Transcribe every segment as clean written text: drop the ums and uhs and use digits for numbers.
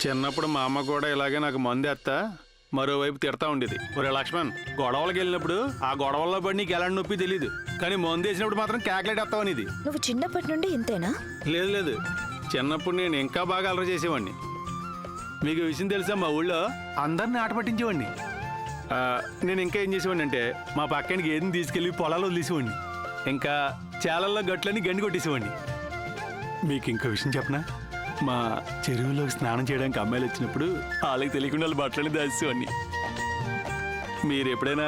చిన్నప్పుడు మా అమ్మ కూడా ఇలాగే నాకు మందు ఎత్తా మరోవైపు తిడతా ఉండేది. ఒరే లక్ష్మణ్, గొడవలకు వెళ్ళినప్పుడు ఆ గొడవల్లో పడి నీకు ఎలాంటి నొప్పి తెలియదు, కానీ మందు వేసినప్పుడు మాత్రం క్యాక్లెట్ ఎత్తావనిది. నువ్వు చిన్నప్పటి నుండి ఇంతేనా? లేదు లేదు, చిన్నప్పుడు నేను ఇంకా బాగా అలర చేసేవాడిని. మీకు విషయం తెలుసా, మా ఊళ్ళో అందరిని ఆట పట్టించేవాడిని. నేను ఇంకా ఏం చేసేవాడిని అంటే మా పక్కనికి ఏదిని తీసుకెళ్ళి పొలాలు వదిలేసేవాడిని. ఇంకా చాలల్లో గట్లని గండి కొట్టేసేవాడిని. మీకు ఇంకో విషయం చెప్పనా, మా చెరువులోకి స్నానం చేయడానికి అమ్మాయిలు వచ్చినప్పుడు వాళ్ళకి తెలియకుండా వాళ్ళు బట్టలని దాచేసేవాడిని. మీరు ఎప్పుడైనా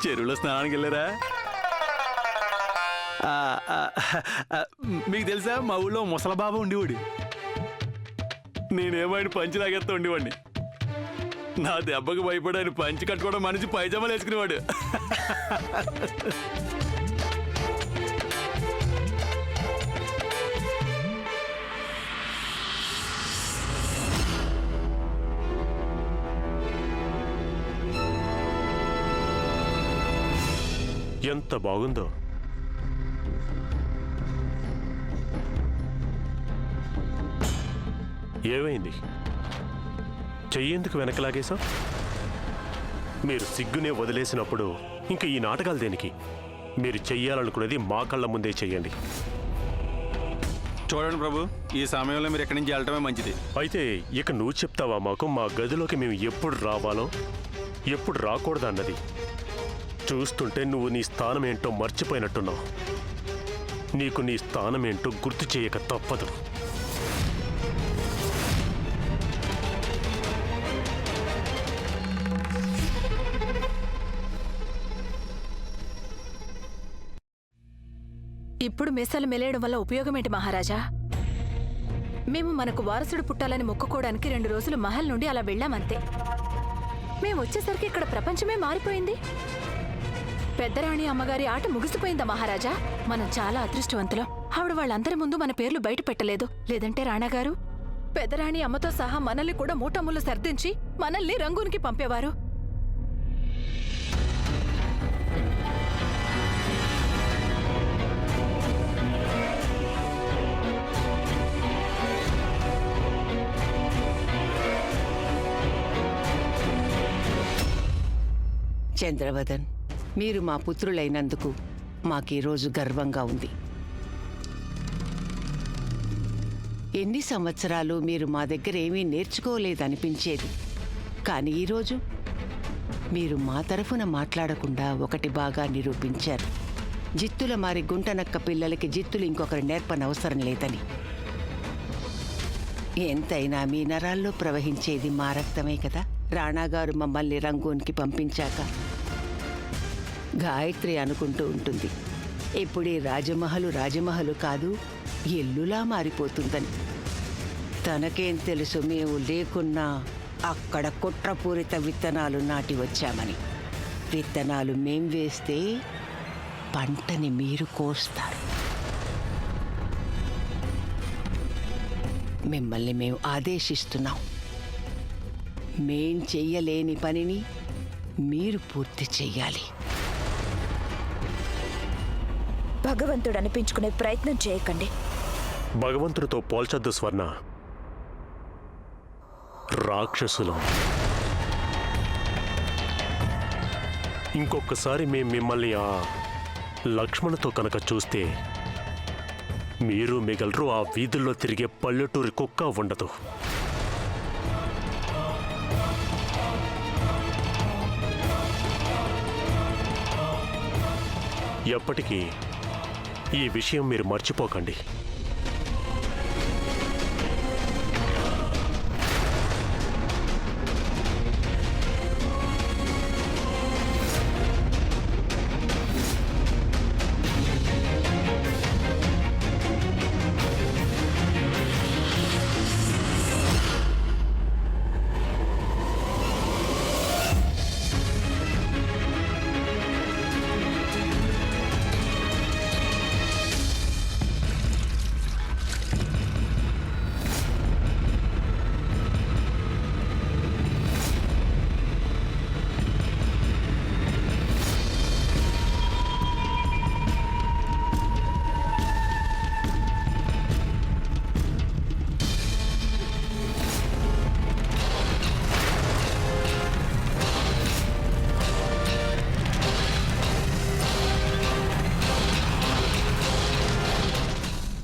చెరువులో స్నానానికి వెళ్ళారా? మీకు తెలుసా, మా ఊళ్ళో ముసలబాబు ఉండేవాడు. నేనేమో ఆయన పంచి లాగేస్తా ఉండేవాడిని. నా దెబ్బకు భయపడి ఆయన పంచి కట్టుకోవడం మనిషి పైజామాలు వేసుకునేవాడు. ఎంత బాగుందో. ఏమైంది? చెయ్యేందుకు వెనకలాగేశావు? మీరు సిగ్గునే వదిలేసినప్పుడు ఇంక ఈ నాటకాలు దేనికి? మీరు చెయ్యాలనుకునేది మా కళ్ళ ముందే చెయ్యండి. చూడండి ప్రభు, ఈ సమయంలో మీరు ఎక్కడి నుంచి వెళ్ళటమే మంచిది. అయితే ఇక నువ్వు చెప్తావా మాకు మా గదిలోకి మేము ఎప్పుడు రావాలో ఎప్పుడు రాకూడదు అన్నది? చూస్తుంటే నువ్వు నీ స్థానం ఏంటో మర్చిపోయినట్టున్నావు. నీకు నీ స్థానం ఏంటో గుర్తు చేయక తప్పదు. ఇప్పుడు మీసాలు మెలేయడం వల్ల ఉపయోగమేంటి మహారాజా? మేము మనకు వారసుడు పుట్టాలని మొక్కుకోవడానికి 2 రోజులు మహల్ నుండి అలా వెళ్ళామంతే. మేము వచ్చేసరికి ఇక్కడ ప్రపంచమే మారిపోయింది. పెద్దరాణి అమ్మగారి ఆట ముగిసిపోయిందా మహారాజా? మనం చాలా అదృష్టవంతులం. ఆవిడ వాళ్ళందరి ముందు మన పేర్లు బయట పెట్టలేదు. లేదంటే రాణాగారు పెద్దరాణి అమ్మతో సహా మనల్ని కూడా మూటముళ్ళు సర్దించి మనల్ని రంగూన్కి పంపేవారు. చంద్రవదన్, మీరు మా పుత్రులైనందుకు మాకీరోజు గర్వంగా ఉంది. ఎన్ని సంవత్సరాలు మీరు మా దగ్గర ఏమీ నేర్చుకోలేదనిపించేది. కానీ ఈరోజు మీరు మా తరఫున మాట్లాడకుండా ఒకటి బాగా నిరూపించారు. జిత్తుల మారి గుంటనక్క పిల్లలకి జిత్తులు ఇంకొకరు నేర్పనవసరం లేదని. ఎంతైనా మీ నరాల్లో ప్రవహించేది మా రక్తమే కదా. రాణాగారు మమ్మల్ని రంగూన్కి పంపించాక గాయత్రి అనుకుంటూ ఉంటుంది, ఇప్పుడీ రాజమహలు కాదు ఇల్లులా మారిపోతుందని. తనకేం తెలుసు మేము లేకున్నా అక్కడ కుట్రపూరిత విత్తనాలు నాటి వచ్చామని. విత్తనాలు మేం వేస్తే పంటని మీరు కోస్తారు. మిమ్మల్ని మేము ఆదేశిస్తున్నాం. మేం చెయ్యలేని పనిని మీరు పూర్తి చెయ్యాలి. భగవంతుడు అనిపించుకునే ప్రయత్నం చేయకండి. భగవంతుడితో పోల్చొద్దు స్వర్ణ. రాక్షసులం. ఇంకొకసారి మేం మిమ్మల్ని ఆ లక్ష్మణుతో కనుక చూస్తే మీరు మిగలరు. ఆ వీధుల్లో తిరిగే పల్లెటూరి కుక్క ఉండదు. ఎప్పటికీ ఈ విషయం మీరు మర్చిపోకండి.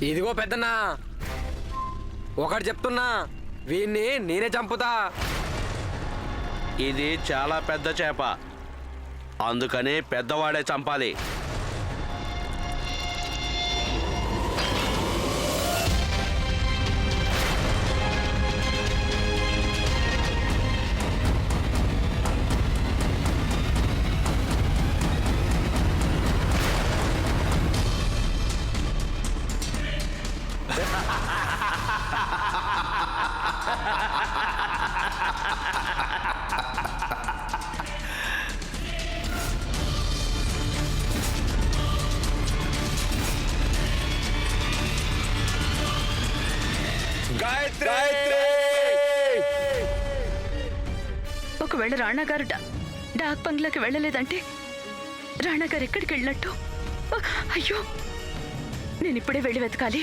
ఇదిగో పెద్దన్నా, ఒకటి చెప్తున్నా, వీణ్ణి నేనే చంపుతా. ఇది చాలా పెద్ద చేప, అందుకనే పెద్దవాడే చంపాలి. ఒకవేళ రాణా గారు డాక్ బంగ్లాకి వెళ్ళలేదంటే రాణా గారు ఎక్కడికి వెళ్ళినట్టు? అయ్యో, నేను ఇప్పుడే వెళ్ళి వెతకాలి.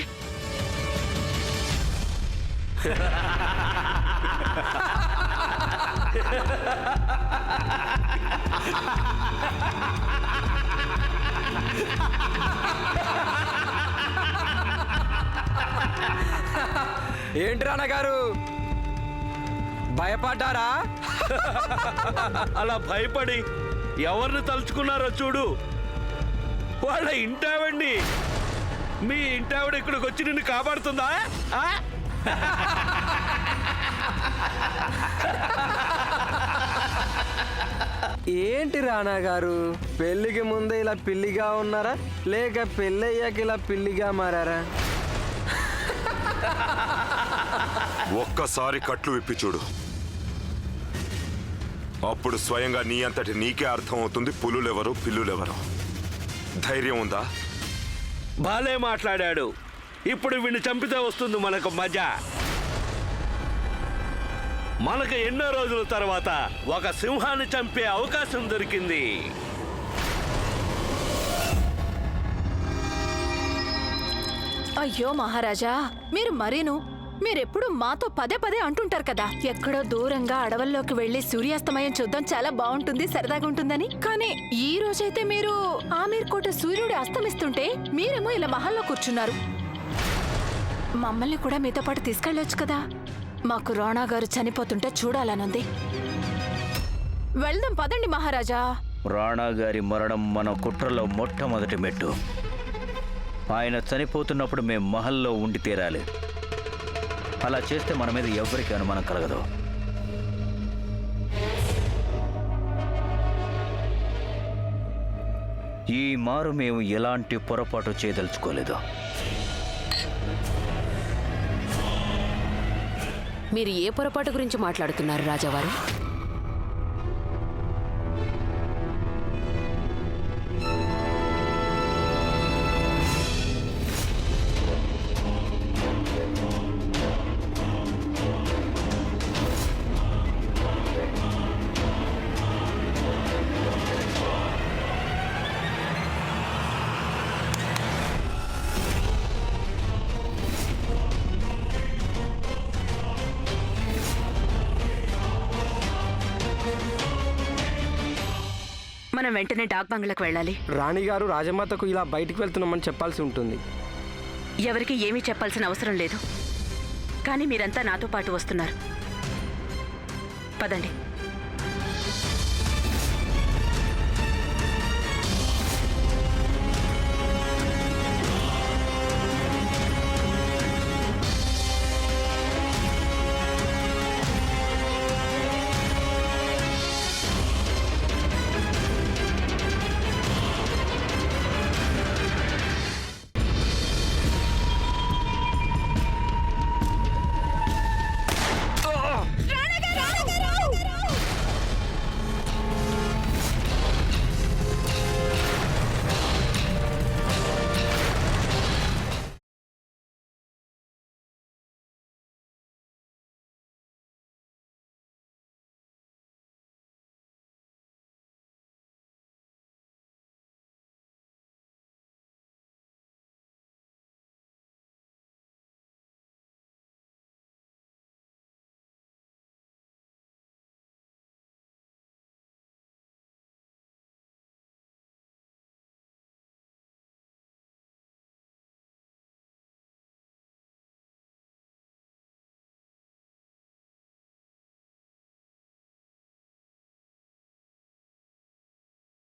ఏంటి రానా గారు, భయపడ్డారా? అలా భయపడి ఎవరిని తలుచుకున్నారో చూడు. వాళ్ళ ఇంటావండి, మీ ఇంటావిడ ఇక్కడికి వచ్చి నిన్ను కాపాడుతుందా? ఆ? ఏంటి రానా గారు, పెళ్లికి ముందే ఇలా పిల్లిగా ఉన్నారా, లేక పెళ్ళయ్యాక ఇలా పిల్లిగా మారారా? ఒక్కసారి కట్లు విప్పి చూడు, అప్పుడు స్వయంగా నీ అంతటి నీకే అర్థం అవుతుంది పులులెవరు పిల్లులెవరు. ధైర్యం ఉందా? బాలే మాట్లాడాడు. ఇప్పుడు వీడిని చంపితే వస్తుంది మనకు మజా. మనకు ఎన్నో రోజుల తర్వాత ఒక సింహాన్ని చంపే అవకాశం దొరికింది. అయ్యో మహారాజా, మీరు మరీను, మీరెప్పుడు మాతో పదే పదే అంటుంటారు కదా, ఎక్కడో దూరంగా అడవుల్లోకి వెళ్లి సూర్యాస్తమయం చూద్దాం, చాలా బాగుంటుంది, సరదాగా ఉంటుందని. కానీ ఈ రోజైతే మీరు ఆమీర్ కోట సూర్యుడు అస్తమిస్తుంటే మీరేమో ఇలా మహల్లో కూర్చున్నారు. మమ్మల్ని కూడా మీతో పాటు తీసుకెళ్ళొచ్చు కదా. మాకు రాణా గారు చనిపోతుంటే చూడాలనుంది. వెళ్దాం పదండి మహారాజా. రాణా గారి మరణం మన కుట్రలో మొట్టమొదటి మెట్టు. ఆయన చనిపోతున్నప్పుడు మేం మహల్లో ఉండి తీరాలి. అలా చేస్తే మన మీద ఎవరికి అనుమానం కలగదు. ఈ మారు మేము ఎలాంటి పొరపాటు చేయదలుచుకోలేదు. మీరు ఏ పొరపాటు గురించి మాట్లాడుతున్నారు రాజావారు? మనం వెంటనే డాక్ బంగ్లాకి వెళ్ళాలి. రాణిగారు రాజమాతకు ఇలా బయటికి వెళ్తున్నామని చెప్పాల్సి ఉంటుంది. ఎవరికి ఏమీ చెప్పాల్సిన అవసరం లేదు. కానీ మీరంతా నాతో పాటు వస్తున్నారు. పదండి.